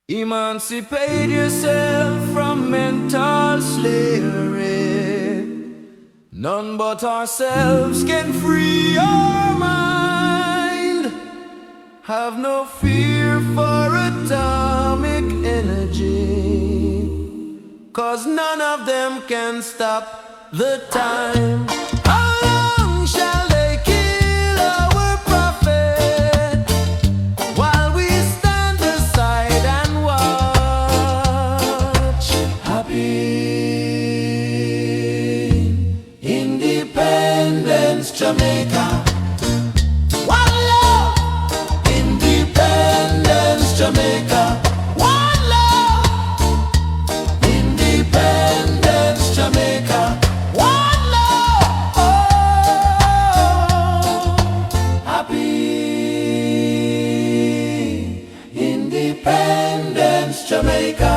Emancipate yourself from mental slavery. None but ourselves can free our mind. Have no fear for atomic energy, 'cause none of them can stop the time. How long shall they kill our prophet while we stand aside and watch? Happy Independence, Jamaica. One love, Independence, Jamaica. One love, Independence, Jamaica. One love, oh, happy Independence, Jamaica.